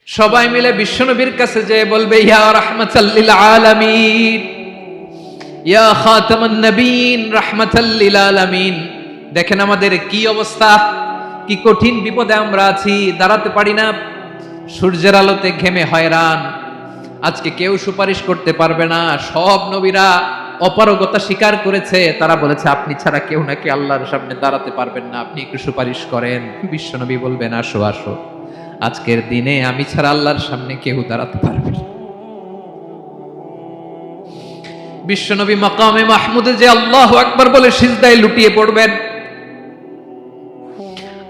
সবাই মিলে বিশ্বনবীর কাছে যেয়ে বলবে, ইয়া রাহমাতাল লিল আলামিন, ইয়া খাতামান নবীন, রাহমাতাল লিল আলামিন। দেখেন আমাদের কি অবস্থা, কি কঠিন বিপদে আমরা আছি, দাঁড়াতে পারি না, সূর্যের আলোতে ঘেমে হয়রান। আজকে কেউ সুপারিশ করতে পারবে না। সব নবীরা অপারগতা স্বীকার করেছে, তারা বলেছে আপনি ছাড়া কেউ নাকি আল্লাহর সামনে দাঁড়াতে পারবেন না, আপনি একটু সুপারিশ করেন। বিশ্বনবী বলবেন, আসো আসো, আজকের দিনে আমি ছাড়া আল্লাহর সামনে কেউ দাঁড়াতে পারবে না। বিশ্বনবী মাকামে মাহমুদে যে আল্লাহু আকবার বলে সিজদায় লুটিয়ে পড়বেন,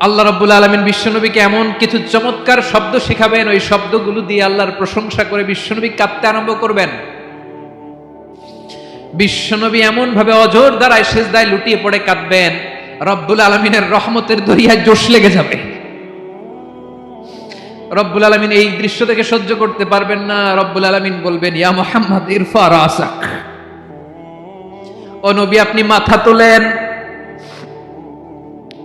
আল্লাহ রাব্বুল আলামিন বিশ্বনবীকে এমন কিছু চমৎকার শব্দ শেখাবেন, ওই শব্দগুলো দিয়ে আল্লাহর প্রশংসা করে বিশ্বনবী কাঁদতে আরম্ভ করবেন। বিশ্বনবী এমন ভাবে অজর দ্বারায় সিজদায় লুটিয়ে পড়ে কাঁদবেন, রব্বুল আলামিনের রহমতের দরিয়ায় জোশ লেগে যাবে। রব্বুল আলামিন এই দৃশ্য থেকে সহ্য করতে পারবেন না। রব্বুল আলামিন বলবেন, ইয়া মুহাম্মদ ইরফা রাসাক, ও নবী আপনি মাথা তোলেন,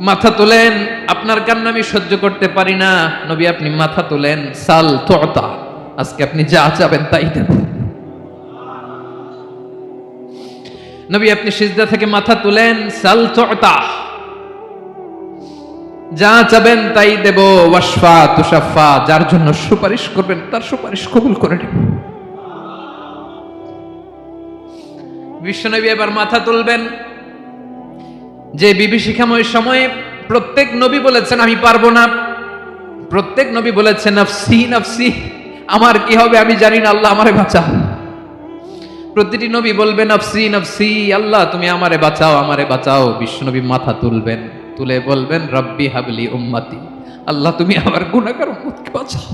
মাথা তোলেন, আপনার কান্না আমি সহ্য করতে পারি না। নবী আপনি মাথা তোলেন, সাল তুতা, আজকে আপনি যা চাবেন তাই দেব। নবী আপনি সিজদা থেকে মাথা তুলেন, সাল তুতা, যা চাবেন তাই দেব। ওয়াশফা তুশাফা, যার জন্য সুপারিশ করবেন তার সুপারিশ কবুল করে নেব। বিশ্বনবী এবার মাথা তুলবেন। যে বিভীষিকাময় সময়ে প্রত্যেক নবী বলেছেন আমি পারবো না, প্রত্যেক নবী বলেছেন নাফসি নাফসি, আমার কি হবে আমি জানি না, আল্লাহ আমারে বাঁচাও। প্রতিটি নবী বলবেন নাফসি নাফসি, আল্লাহ তুমি আমারে বাঁচাও, আমারে বাঁচাও। বিশ্বনবী মাথা তুলবেন, তুলে বলবেন রব্বি হাবলি উম্মতি, আল্লাহ তুমি আমার গুনাহগার উম্মতকে বাঁচাও।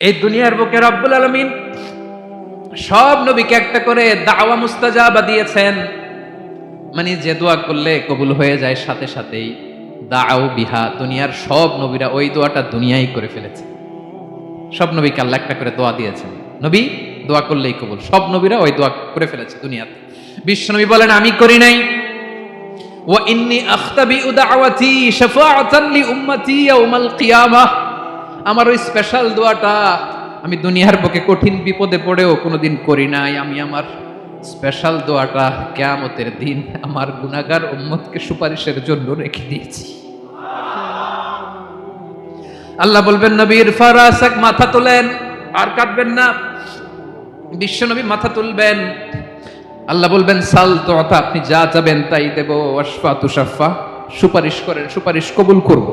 এই দুনিয়ার বুকে রব্বুল আলামিন সব নবীকে একটা করে দাওয়া মুস্তাজাবা দিয়েছেন, মানে যে দোয়া করলে কবুল হয়ে যায় সাথে সাথেই। দাও বিহা, দুনিয়ার সব নবীরা ওই দোয়াটা দুনিয়ায় করে ফেলেছে। সব নবীকে আল্লাহ একটা করে দোয়া দিয়েছেন, নবী দোয়া করলেই কবুল। সব নবীরা ওই দোয়া করে ফেলেছে দুনিয়াতে। বিশ্বনবী বলেন আমি করি নাই। ওয়া ইন্নী আখতাবিউ দাওয়াতি শাফাআতান লি উম্মতি ইয়াউমাল কিয়ামাহ, আমার ওই স্পেশাল দোয়াটা আমি দুনিয়ার বুকে কঠিন বিপদে পড়েও কোনোদিন করি নাই। আমি আমার স্পেশাল দোয়াটা কিয়ামতের দিন আমার গুনাহগার উম্মতকে সুপারিশের জন্য রেখে দিয়েছি। আল্লাহ বলবেন নবীর ফারাসাক, মাথা তোলেন, আর কাঁদবেন না। বিশ্বনবী মাথা তুলবেন, আল্লাহ বলবেন সাল তুতা, আপনি যা চাবেন তাই দেব। ওয়াশফা তুশাফা, সুপারিশ করেন, সুপারিশ কবুল করব।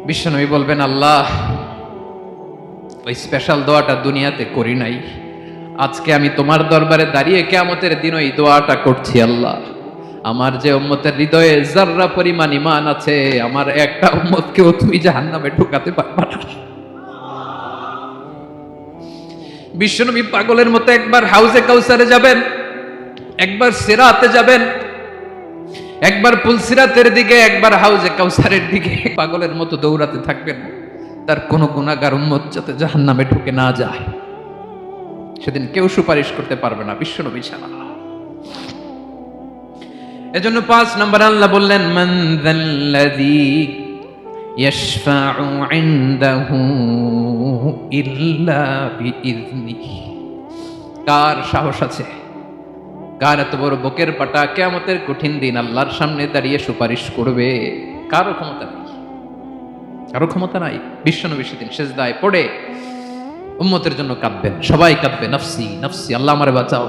বিশ্বনবী বলবেন আল্লাহ ওই স্পেশাল দোয়াটা দুনিয়াতে করি নাই, আজকে আমি তোমার দরবারে দাঁড়িয়ে কিয়ামতের দিন ওই দোয়াটা করছি। আল্লাহ আমার যে উম্মতের হৃদয়ে যাররা পরিমাণ ঈমান আছে, আমার একটা উম্মতকেও তুমি জাহান্নামে ঢোকাতে পারবা না। বিশ্বনবী পাগলের মতো একবার হাউজে কাউসারে যাবেন, একবার সিরাতে যাবেন, একবার পুলসিরাতের দিকে, একবার হাউজে কাউসারের দিকে পাগলের মতো দৌড়াতে থাকবেন, তার কোন গুনাহগার উম্মত যাতে জাহান্নামে ঢুকে না যায়। সেদিন কেউ সুপারিশ করতে পারবে না বিশ্বনবী ছাড়া। এজন্য ৫ নম্বর আল্লাহ বললেন মান যাল্লাযী ইয়াশফাউ ইনদাহু ইল্লা বিইযনিহি, কার সাহস আছে, কার এত বড় বুকের পাটা কিয়ামতের কঠিন দিন আল্লাহর সামনে দাঁড়িয়ে সুপারিশ করবে? কারো ক্ষমতা নেই, কারো ক্ষমতা নাই। বিশ্বনবী সেদিন সিজদায় পড়ে উম্মতের জন্য কাঁদবেন, সবাই কাঁদবে নাফসি নাফসি, আল্লাহ আমারে বাঁচাও,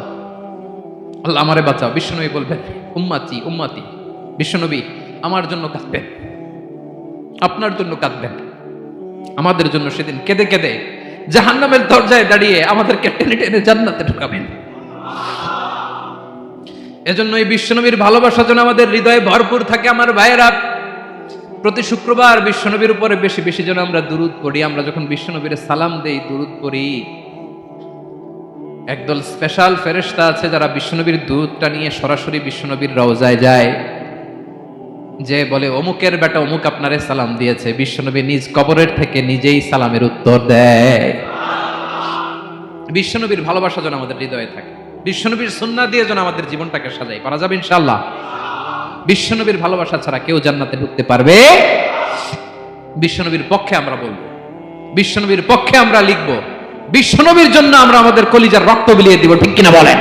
আল্লাহ আমারে বাঁচাও। বিশ্বনবী বলবেন উম্মতি উম্মতি, বিশ্বনবী আমার জন্য কাঁদবেন, আপনার জন্য কাঁদবেন, আমাদের জন্য সেদিন কেঁদে কেঁদে জাহান্নামের দরজায় দাঁড়িয়ে আমাদেরকে টেনে টেনে জান্নাতে ঢুকাবেন। এজন্য এই বিশ্বনবীর ভালোবাসা যেন আমাদের হৃদয়ে ভরপুর থাকে। আমার ভাইয়েরা, প্রতি শুক্রবার বিশ্বনবীর উপরে বেশি বেশি যেন আমরা দুরূদ পড়ি। আমরা যখন বিশ্বনবীর সালাম দেই, দুরূদ পড়ি, একদল স্পেশাল ফেরেশতা আছে যারা বিশ্বনবীর দুরূদটা নিয়ে সরাসরি বিশ্বনবীর রওজায় যায়, যে বলে অমুকের বেটা অমুক আপনারে সালাম দিয়েছে। বিশ্বনবী নিজ কবরের থেকে নিজেই সালামের উত্তর দেয়। বিশ্বনবীর ভালোবাসা যেন আমাদের হৃদয়ে থাকে, বিশ্বনবীর সুন্নাহ দিয়ে যেন আমাদের জীবনটাকে সাজাই। পারা যাবে ইনশাআল্লাহ। বিশ্বনবীর ভালোবাসা ছাড়া কেউ জান্নাতে ঢুকতে পারবে বিশ্বনবীর পক্ষে আমরা বলবো, বিশ্বনবীর পক্ষে আমরা লিখব, বিশ্বনবীর জন্য আমরা আমাদের কলিজার রক্ত বিলিয়ে দিব, ঠিক কিনা বলেন?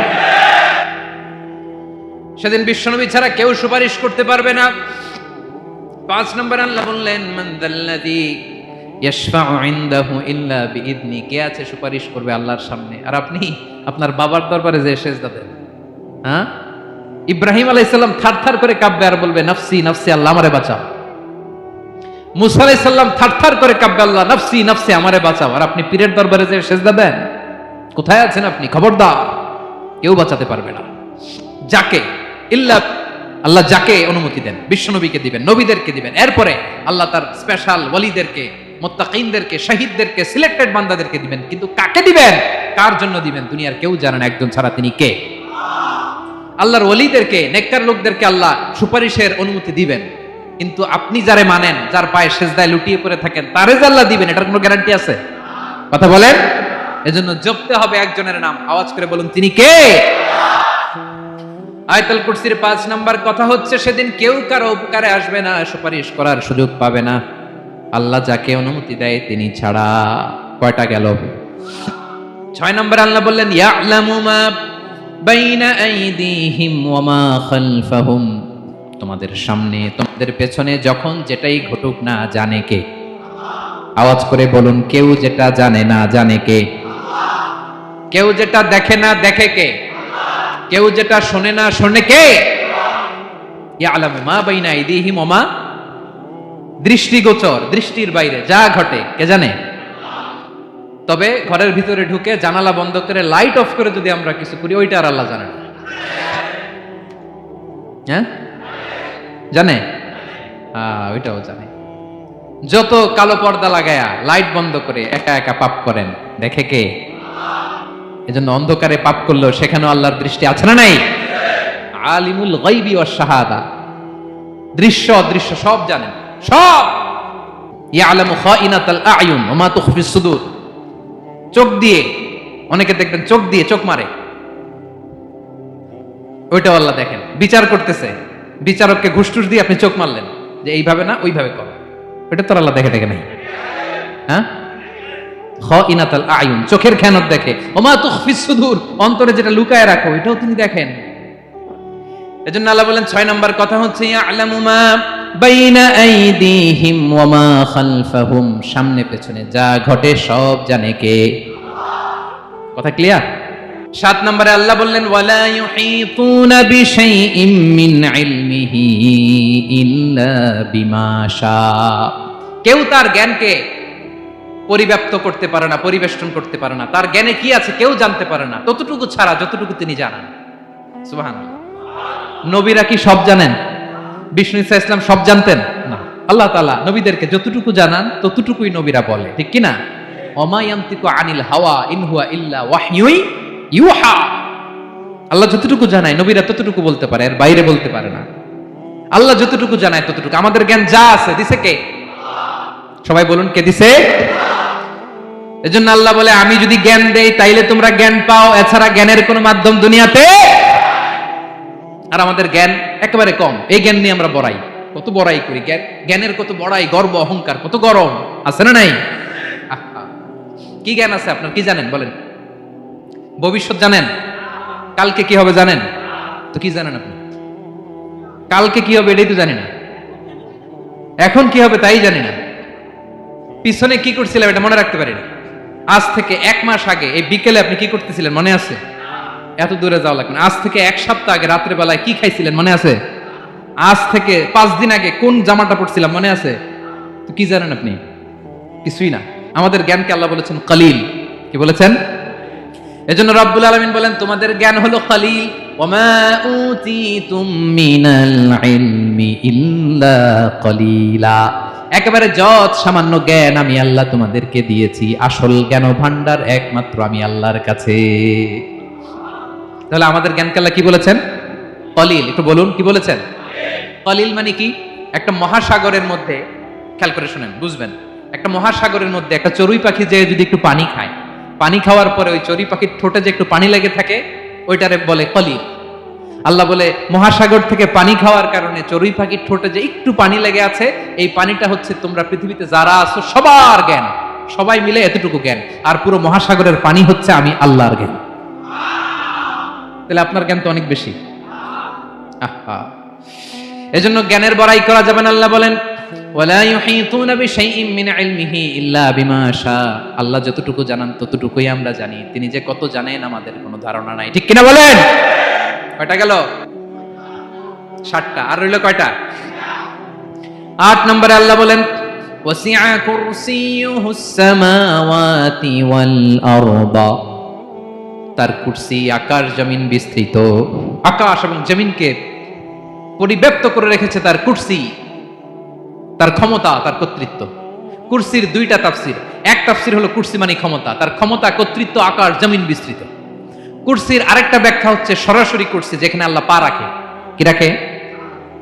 সেদিন বিশ্বনবী ছাড়া কেউ সুপারিশ করতে পারবে না। 5 নম্বর আল্লাহ বললেন, মান যাল্লাযী ইয়াশফাউ ইনদাহু ইল্লা বিইذনি, কে আছে সুপারিশ করবে আল্লাহর সামনে আর আপনি আপনার বাবার দরবারে যে সেজদা দেন? হ্যাঁ, ইব্রাহিম আলাইহিস সালাম থারথার করে কাঁপবে আর বলবে নাফসি নাফসি, আল্লাহ আমারে বাঁচাও। মুসা আলাইহিস সালাম থারথার করে কাঁপবে, আল্লাহ নাফসি নাফসি, আমারে বাঁচাও। আর আপনি পীরের দরবারে যে সেজদা দেন? কোথায় আছেন আপনি? খবরদার, কেউ বাঁচাতে পারবে না। যাকে ইল্লা আল্লাহ যাকে অনুমতি দেন, বিশ্বনবীকে দিবেন, নবীদেরকে দিবেন, এরপরে আল্লাহ তার স্পেশাল ওয়ালিদেরকে, মুত্তাকিনদেরকে, শহীদদেরকে, সিলেক্টেড বান্দাদেরকে দিবেন। কিন্তু কাকে দিবেন, কার জন্য দিবেন, দুনিয়ার কেউ জানে না একজন ছাড়া, তিনি কে? আল্লাহর ওয়ালিদেরকে, নেককার লোকদেরকে আল্লাহ সুপারিশের অনুমতি দিবেন, কিন্তু আপনি যারে মানেন, যার পায়ে সেজদায় লুটিয়ে পড়ে থাকেন, তারে যে আল্লাহ দিবেন, এটার কোনো গ্যারান্টি আছে? কথা বলেন। এজন্য জপতে হবে একজনের নাম, আওয়াজ করে বলুন, তিনি কে? আয়াতুল কুরসির 5 নাম্বার কথা হচ্ছে, সেদিন কেউ কারো উপকারে আসবে না, সুপারিশ করার সুযোগ পাবে না, আল্লাহ যাকে অনুমতি দেয় তিনি ছাড়া। কয়টা গেল? 6 নম্বর আল্লাহ বললেন, ইয়ালামু মা বাইনা আইদিহিম ওয়া মা খালফাহুম, তোমাদের সামনে তোমাদের পেছনে যখন যেটাই ঘটুক না জানে কে? আওয়াজ করে বলুন, কেউ যেটা জানে না জানে কে? কেউ যেটা দেখে না দেখে কে? কেউ যেটা শোনে না শোনে কে? ইয়ালামু মা বাইনা আইদিহিম ওয়া মা, দৃষ্টিগোচর, দৃষ্টির বাইরে যা ঘটে কে জানে? তবে ঘরের ভিতরে ঢুকে জানালা বন্ধ করে লাইট অফ করে যদি আমরা কিছু করি, ওইটা আর আল্লাহ জানে না। হ্যাঁ, জানে? ওইটাও জানে। যত কালো পর্দা লাগায়া লাইট বন্ধ করে একা একা পাপ করেন, দেখে কে? এজন্য অন্ধকারে পাপ করলেও সেখানেও আল্লাহর দৃষ্টি আছে না নাই? আলিমুল গায়বি ওয়াশ শাহাদা, দৃশ্য অদৃশ্য সব জানেন, সব। ইয়ালামু খাইনাতাল আয়ুন ওয়া মা তুখফিস সুদূর, চোখ দিয়ে, অনেকে দেখবেন চোখ দিয়ে চোখ মারে, ওইটাও আল্লাহ দেখেন। বিচার করতেছে, বিচারককে ঘুষ টুস দিয়ে আপনি চোখ মারলেন যে এইভাবে না ওইভাবে করো, ওইটা তো আল্লাহ দেখে নাই? হ্যাঁ, খাইনাতাল আয়ুন, চোখের খেয়ানত দেখে। ওয়া মা তুখফিস সুদূর, অন্তরে যেটা লুকায় রাখো এটাও তিনি দেখেন। এজন্য আল্লাহ বলেন 6 নাম্বার কথা হচ্ছে, ইয়ালামু মা বাইনা আইদিহিম ওয়া মা খালফাহুম, সামনে পেছনে যা ঘটে সব জানে কে? কথা ক্লিয়ার? 7 নম্বরে আল্লাহ বললেন, ওয়ালা ইউহিতুনা বিশাইইম মিন ইলমিহি ইল্লা বিমা শা, কেউ তার জ্ঞানকে পরিব্যাপ্ত করতে পারে না, পরিবেষ্টন করতে পারে না, তার জ্ঞানে কি আছে কেউ জানতে পারে না, ততটুকু ছাড়া যতটুকু তিনি জানেন। সুবহানাল্লাহ। নবীরা কি সব জানেন? বিষ্ণু ঈসা ইসলাম সব জানতেন না। আল্লাহ তাআলা নবীদেরকে যতটুকু জানান ততটুকুই নবীরা বলে, ঠিক কি না? ওমা ইয়ানতিকু আনিল হাওয়া ইন হুয়া ইল্লা ওয়াহয়ুই ইউহা, আল্লাহ যতটুকু জানায় নবীরা ততটুকু বলতে পারে, এর বাইরে বলতে পারে না। আল্লাহ যতটুকু জানায় ততটুকু। আমাদের জ্ঞান যা আছে দিছে কে? সবাই বলুন, কে দিছে? এজন্য আল্লাহ বলে, আমি যদি জ্ঞান দেই তাইলে তোমরা জ্ঞান পাও, এছাড়া জ্ঞানের কোনো মাধ্যম দুনিয়াতে। আর আমাদের জ্ঞান একেবারে কম, এই জ্ঞান নিয়ে আমরা বড়াই, কত বড়াই করি, জ্ঞানের কত বড়াই, গর্ব অহংকার, কত গরম আছে না নাই? কি জ্ঞান আছে আপনার? কি জানেন বলেন? ভবিষ্যৎ জানেন? কালকে কি হবে জানেন? তো কি জানেন আপনি? কালকে কি হবে এটাই তো জানি না, এখন কি হবে তাই জানি না, পিছনে কি করছিলাম এটা মনে রাখতে পারি না। আজ থেকে 1 মাস আগে এই বিকেলে আপনি কি করতেছিলেন মনে আছে? এত দূরে যাওয়া লাগবে না। আজ থেকে 1 সপ্তাহ আগে রাত্রে বেলায় কি খাইছিলেন মনে আছে? আজ থেকে 5 দিন আগে কোন জামাটা পরছিলাম মনে আছে? তো কি জানেন আপনি? কিছুই না। আমাদের জ্ঞানকে আল্লাহ বলেছেন কলিল। কি বলেছেন? এজন্য রব্বুল আলামিন বলেন, তোমাদের জ্ঞান হলো কলিল। ওয়ামা উতিতুম মিনাল ইলমি ইল্লা কলিলা, একেবারে যত সামান্য জ্ঞান আমি আল্লাহ তোমাদেরকে দিয়েছি, আসল জ্ঞান ভান্ডার একমাত্র আমি আল্লাহর কাছে। তাহলে আমাদের জ্ঞানকে আল্লাহ কি বলেছেন? কলিল। একটু বলুন, কি বলেছেন? কলিল মানে কি? একটা মহাসাগরের মধ্যে, খেয়াল করে শুনেন বুঝবেন, একটা মহাসাগরের মধ্যে একটা চড়ুই পাখি যে যদি একটু পানি খায়, পানি খাওয়ার পরে ওই চড়ুই পাখির ঠোঁটে যে একটু পানি লেগে থাকে ওইটারে বলে কলিল। আল্লাহ বলে মহাসাগর থেকে পানি খাওয়ার কারণে চড়ুই পাখির ঠোঁটে যে একটু পানি লেগে আছে, এই পানিটা হচ্ছে তোমরা পৃথিবীতে যারা আছো সবার জ্ঞান, সবাই মিলে এতটুকু জ্ঞান, আর পুরো মহাসাগরের পানি হচ্ছে আমি আল্লাহর জ্ঞান। তাহলে আপনার জ্ঞান তো অনেক বেশি। এজন্য জ্ঞানের বড়াই করা যাবে না। আল্লাহ বলেন ওয়ালা ইউহিতুনা বিশাইইন মিন ইলমিহি ইল্লা বিমা শা, আল্লাহ যতটুকু জানান ততটুকুই আমরা জানি, তিনি যে কত জানেন আমাদের কোনো ধারণা নাই। ঠিক কিনা বলেন? কয়টা গেল? 7টা। আর রইল কয়টা? 8 নম্বরে আল্লাহ বলেন ওয়াসিআ কুরসিয়ুহুস সামাওয়াতি ওয়াল আরদা, তার কুরসি আকাশ জমিন বিস্তৃত। আকাশ এবং জমিনকে পরিব্যাপ্ত করে রেখেছে তার কুরসি, তার ক্ষমতা, তার কর্তৃত্ব। কুরসির 2টা তাফসীর। এক তাফসীর হলো কুরসি মানে ক্ষমতা, তার ক্ষমতা, কর্তৃত্ব, আকাশ জমিন বিস্তৃত। কুরসির আরেকটা ব্যাখ্যা হচ্ছে সরাসরি কুরসি, যেখানে আল্লাহ পা রাখে। কি রাখে?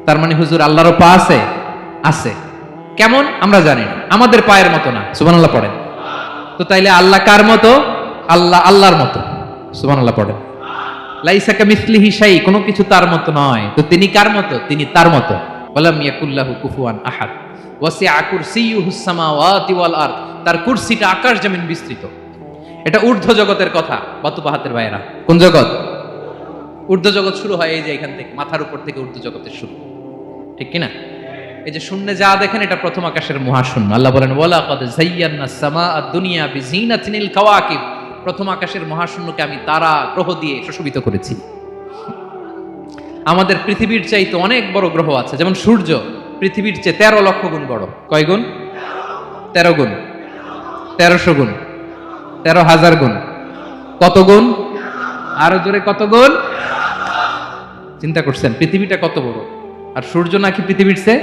তার মানে হুজুর আল্লাহরও পা আছে? আছে। কেমন আমরা জানি না, আমাদের পায়ের মতো না। সুবহানাল্লাহ পড়েন। তো তাইলে আল্লাহ কার মতো? আল্লাহ আল্লাহর মতো। সুবহানাল্লাহ পড়েন। লাইসা কামিসলিহি শাই, কোনো কিছু তার মতো নয়। তো তিনি কার মতো? তিনি তার মতো। ওয়ালাম ইয়াকুল্লাহু কুফুয়ান আহাদ। ওয়াসিআ কুরসিয়ুহুস সামাওয়াতি ওয়াল আরদ, তার কুরসিটা আকাশ জমিন বিস্তৃত। এটা ঊর্ধ্ব জগতের কথা বাতুপাহাতের ভাইয়েরা। কোন জগৎ? ঊর্ধ্ব জগৎ শুরু হয় এই যে এখান থেকে, মাথার উপর থেকে ঊর্ধ্ব জগতের শুরু। ঠিক কিনা? এই যে শূন্যে যা দেখেন এটা প্রথম আকাশের মহাশূন্য। আল্লাহ বলেন ওয়ালাকাদ যায়্যানাস সামাআদ দুনিয়া বিজিনাতিল কাওয়াকিব, প্রথম আকাশের মহাশূন্যকে আমি তারা গ্রহ দিয়ে সুশোভিত করেছি। আমাদের পৃথিবীর চাইতে অনেক বড় গ্রহ আছে, যেমন সূর্য পৃথিবীর চেয়ে 13 লক্ষ গুণ বড়। কয় গুণ? 13 গুণ। 1300 গুণ, 13,000 গুণ। কত গুণ? আরো জোরে কত গুণ? চিন্তা করছেন পৃথিবীটা কত বড়, আর সূর্য নাকি পৃথিবীর চেয়ে?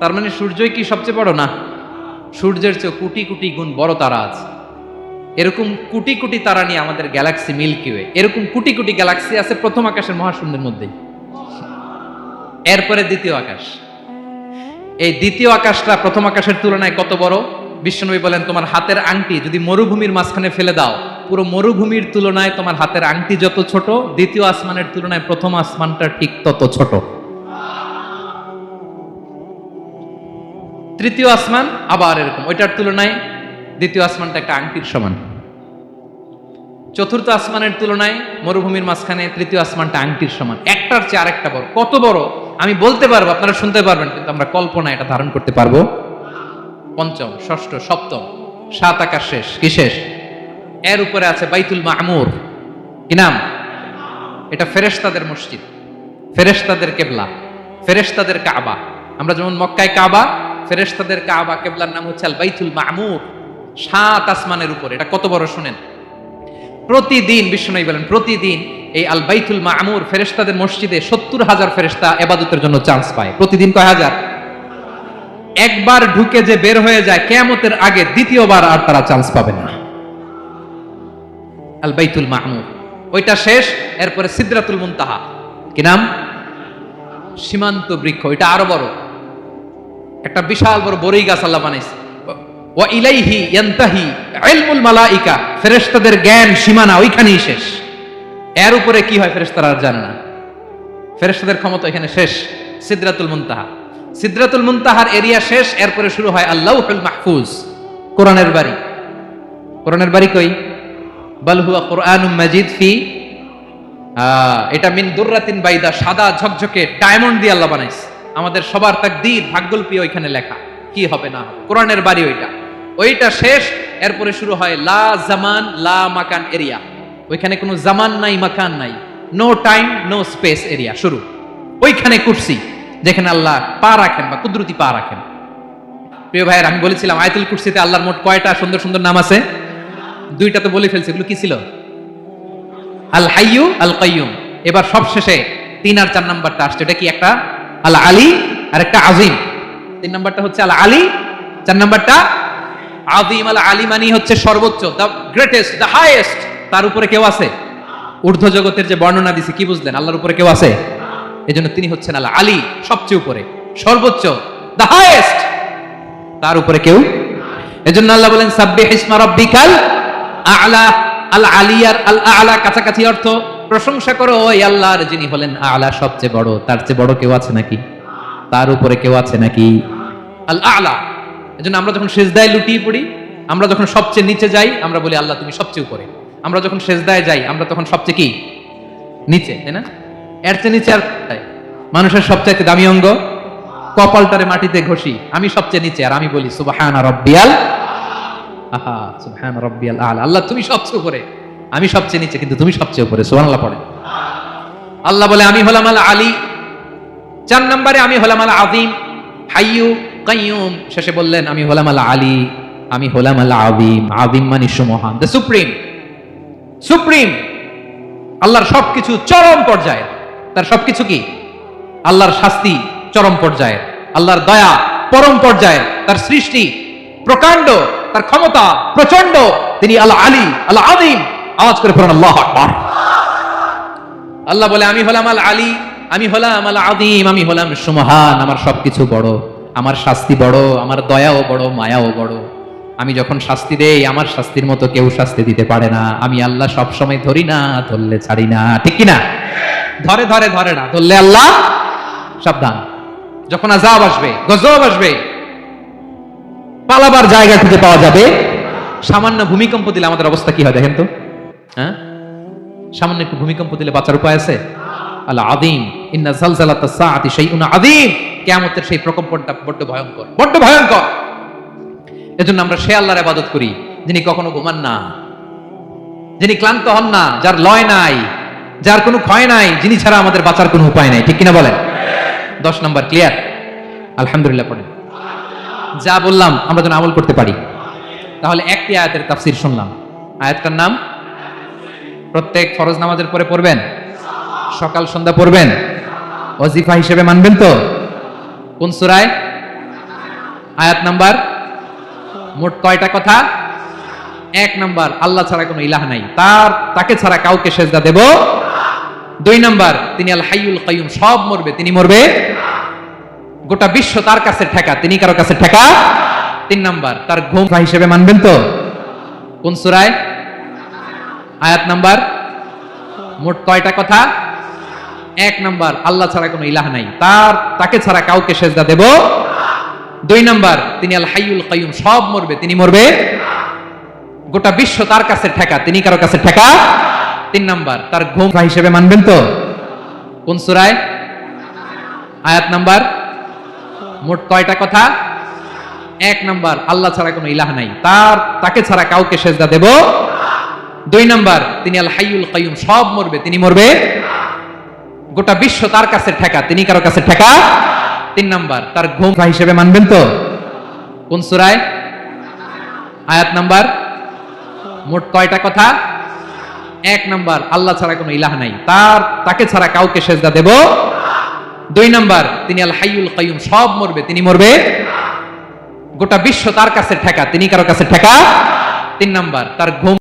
তার মানে সূর্যই কি সবচেয়ে বড়? না, সূর্যের চেয়ে কোটি কোটি গুণ বড় তারা আছে। এরকম কোটি কোটি তারা নিয়ে আমাদের গ্যালাক্সি মিল্কি ওয়ে, এরকম কোটি কোটি গ্যালাক্সি আছে প্রথম আকাশের মহাশূন্যের মধ্যেই। এরপরে দ্বিতীয় আকাশ। এই দ্বিতীয় আকাশটা প্রথম আকাশের তুলনায় কত বড়? বিশ্বনবী বলেন তোমার হাতের আংটি যদি মরুভূমির মাঝখানে ফেলে দাও, পুরো মরুভূমির তুলনায় তোমার হাতের আংটি যত ছোট, দ্বিতীয় আসমানের তুলনায় প্রথম আসমানটা ঠিক তত ছোট। তৃতীয় আসমান আবার এরকম, ওইটার তুলনায় দ্বিতীয় আসমানটা একটা আংটির সমান। চতুর্থ আসমানের তুলনায় মরুভূমির মাঝখানে তৃতীয় আসমানটা আংটির সমান। একটার চেয়ে আরেকটা বড়। কত বড় আমি বলতে পারবো, আপনারা শুনতে পারবেন, কিন্তু আমরা কল্পনা এটা ধারণ করতে পারবো? পঞ্চম, ষষ্ঠ, সপ্তম, 7 আকাশ শেষ। কি শেষ? এর উপরে আছে বাইতুল মামুর। কি নাম? এটা ফেরেশতাদের মসজিদ, ফেরেশতাদের কেবলা, ফেরেশতাদের কাবা। আমরা যেমন মক্কায় কাবা, ফেরেশতাদের কাবা কেবলার নাম হচ্ছে আল বাইতুল মামুর। 7 আসমানের উপরে। এটা কত বড় শুনেন। প্রতিদিন বিশ্বনবী বলেন প্রতিদিন এই আল বাইতুল মামুর ফেরেশতাদের মসজিদে 70,000 ফেরেশতা ইবাদতের জন্য চান্স পায়। প্রতিদিন কয় হাজার? একবার ঢুকে যে বের হয়ে যায় কিয়ামতের আগে দ্বিতীয়বার আর তারা চান্স পাবে না। আল বাইতুল মামুর ওইটা শেষ। এরপরে সিদরাতুল মুনতাহা। কি নাম? সীমান্ত বৃক্ষ। এটা আরো বড়, একটা বিশাল বড় বড়ই গাছ আল্লাহ বানাইছে। ওয়া ইলাইহি ইয়ানতাহি ইলমুল মালাইকা, ফেরেশতাদের জ্ঞান সীমানা ওইখানেই শেষ। এর উপরে কি হয় ফেরেশতারা আর জানে না। ফেরেশতাদের ক্ষমতা এখানে শেষ। সিদরাতুল মুনতাহা, সিদরাতুল মুনতাহার এরিয়া শেষ। এরপরে শুরু হয় আল্লাহুল মাহফুজ, কোরআনের বাড়ি। কোরআনের বাড়ি কই? বাল হুয়া কুরআনুম মাজিদ ফি, এটা মিন দুররাতিন বাইদা, সাদা ঝকঝকে ডায়মন্ড দিয়ে আল্লাহ বানাইছে। আমাদের সবার তাকদীর ভাগ্যলিপি ওইখানে লেখা, কি হবে না হবে। কোরআনের বাড়ি ওইটা, ওইটা শেষ। এরপরে শুরু হয় লা জামান লা মাকান এরিয়া। ওইখানে কোনো জামান নাই, মাকান নাই, no time no space area শুরু। ওইখানে কুরসি, যেখানে আল্লাহ পা রাখেন বা কুদরতি পা রাখেন। প্রিয় ভাইয়ের, আমি বলেছিলাম আয়াতুল কুরসিতে আল্লাহর মোট কয়টা সুন্দর সুন্দর নাম আছে? 2টা তো বলে ফেলছি। এগুলো কি ছিল? আল হাইয়ু আল কাইয়ুম। এবার সবশেষে 3 আর 4 নাম্বারটা আসছে। এটা কি? একটা আল আলী আর একটা আজিম। 3 নাম্বারটা হচ্ছে আল আলী, 4 নাম্বারটা আযীম। আল আলী মানে হচ্ছে সর্বোচ্চ, দ্য গ্রেটেস্ট, দ্য হাইয়েস্ট। তার উপরে কেউ আছে? ঊর্ধ্ব জগতের যে বর্ণনা দিছি কি বুঝলেন? আল্লাহর উপরে কেউ আছে? এজন্য তিনি হচ্ছেন আল আলী, সবচেয়ে উপরে, সর্বোচ্চ, দ্য হাইয়েস্ট। তার উপরে কেউ। এজন্য আল্লাহ বলেন সাব্বিহ ইসমা রাব্বিকাল আ'লা। আল আলী আর আল আ'লা কাছাকাছি অর্থ। প্রশংসা করো ওই আল্লাহর যিনি হলেন আলা, সবচেয়ে বড়। তার চেয়ে বড় কেউ আছে নাকি? তার উপরে কেউ আছে নাকি? আল আলা। এজন্য আমরা যখন সেজদায় লুটিয়ে পড়ি, আমরা যখন সবচেয়ে নিচে যাই, আমরা বলি আল্লাহ তুমি সবচেয়ে উপরে। আমরা যখন সেজদায় যাই, আমরা তখন সবচেয়ে কি? নিচে, তাই না? এর চেয়ে নিচে আর মানুষের সবচেয়ে দামি অঙ্গ কপালটারে মাটিতে ঘষি, আমি সবচেয়ে নিচে, আর আমি বলি সুবহানা রাব্বিয়াল আহা, সুবহানা রাব্বিয়াল আলা। আল্লাহ তুমি সবচেয়ে উপরে, আমি সবচেয়ে নিচে, কিন্তু তুমি সবচেয়ে উপরে। সুবহানাল্লাহ পড়ে। আল্লাহ বলে আমি হলাম আল আলী। 4 নম্বরে আমি হলাম আল আযীম, হাইয়ু কাইয়ুম। শেষে বললেন আমি হলাম আল আলী, আমি হলাম আল আযীম। আযীম মানে সুমহান, দ্য সুপ্রিম। সুপ্রিম আল্লাহর সবকিছু চরম পর্যায়ে। তার সবকিছু কি? আল্লাহর শাস্তি চরম পর্যায়ে, আল্লাহর দয়া পরম পর্যায়ে, তার সৃষ্টি প্রকাণ্ড, তার ক্ষমতা প্রচন্ড। তিনি আল আলী, আল আযীম। আওয়াজ করে পড়ুন আল্লাহু আকবার। আল্লাহ বলে আমি হলাম আল আলী, আমি হলাম আল আযীম, আমি হলাম সুমহান। আমার সবকিছু বড়, আমার শাস্তি বড়, আমার দয়াও বড়, মায়াও বড়। আমি যখন শাস্তি দেই, আমার শাস্তির মতো কেউ শাস্তি দিতে পারে না। আমি আল্লাহ সব সময় ধরি না, ধরলে ছাড়ি না। ঠিক কি না? ধরে ধরে ধরে না, ধরলে আল্লাহ সাবধান। যখন আযাব আসবে, গজব আসবে, পালাবার জায়গা খুঁজে পাওয়া যাবে। সামান্য ভূমিকম্প দিলে আমাদের অবস্থা কি হয় দেখেন তো? হ্যাঁ, সামান্য একটু ভূমিকম্প দিলে বাঁচার উপায় আছে? আল আযীম, ইন্না যালজালাতাস সাআতি শাইউন আযীম। কিয়ামতের সেই প্রকম্পনটা বড্ড ভয়ঙ্কর, বড্ড ভয়ঙ্কর। এজন্য আমরা সে আল্লাহর ইবাদত করি যিনি কখনো ঘুমান না, যিনি ক্লান্ত হন না, যার লয় নাই, যার কোনো ক্ষয় নাই, যিনি ছাড়া আমাদের বাঁচার কোনো উপায় নাই। ঠিক কিনা বলেন? 10 নম্বর ক্লিয়ার? আলহামদুলিল্লাহ পড়েন। যা বললাম আমরা যেন আমল করতে পারি। তাহলে একটি আয়াতের তাফসীর শুনলাম। আয়াতটার নাম প্রত্যেক ফরজ নামাজের পরে পড়বেন, সকাল সন্ধ্যা পড়বেন, ওয়াজিফা হিসেবে মানবেন তো? কোন সূরায়? আয়াত নাম্বার? মোট কয়টা কথা? 1 নাম্বার, আল্লাহ ছাড়া কোনো ইলাহ নাই, তাকে ছাড়া কাউকে সেজদা দেব। 2 নাম্বার, তিনি আল হাইয়ুল কাইয়ুম, সব মরবে, তিনি মরবে। গোটা বিশ্ব তার কাছে ঠেকা, তিনি কারো কাছে ঠেকা। 3 নাম্বার, তার ঘুম হিসেবে মানবেন তো? কোন সূরায়? আয়াত নাম্বার? মোট কয়টা কথা? 1 নাম্বার, আল্লাহ ছাড়া কোনো ইলাহ নাই, তাকে ছাড়া কাউকে সেজদা দেব। 2 নাম্বার, তিনি আল হাইয়ুল কাইয়ুম, সব মরবে, তিনি মরবে। গোটা বিশ্ব তার কাছে ঠেকা, তিনি কারো কাছে ঠেকা। 3 নাম্বার, তার ঘুম হিসেবে মানবেন তো? কোন সূরায়? আয়াত নাম্বার? মোট কয়টা কথা? 1 নাম্বার, আল্লাহ ছাড়া কোনো ইলাহ নাই, তাকে ছাড়া কাউকে সেজদা দেব। 2 নাম্বার, তিনি আল হাইয়ুল কাইয়ুম, সব মরবে, তিনি মরবে। গোটা বিশ্ব তার কাছে ঠেকা, তিনি কারো কাছে ঠেকা। 3 নাম্বার, তার ঘুম হিসেবে মানবেন তো? কোন সূরায়? আয়াত নাম্বার? মোট কয়টা কথা? 1 নাম্বার, আল্লাহ ছাড়া কোনো ইলাহ নাই, তাকে ছাড়া কাউকে সেজদা দেব। 2 নাম্বার, তিনি আল হাইয়ুল কাইয়ুম, সব মরবে, তিনি মরবে। গোটা বিশ্ব তার কাছে ঠেকা, তিনি কারো কাছে ঠেকা। 3 নাম্বার, তার ঘুম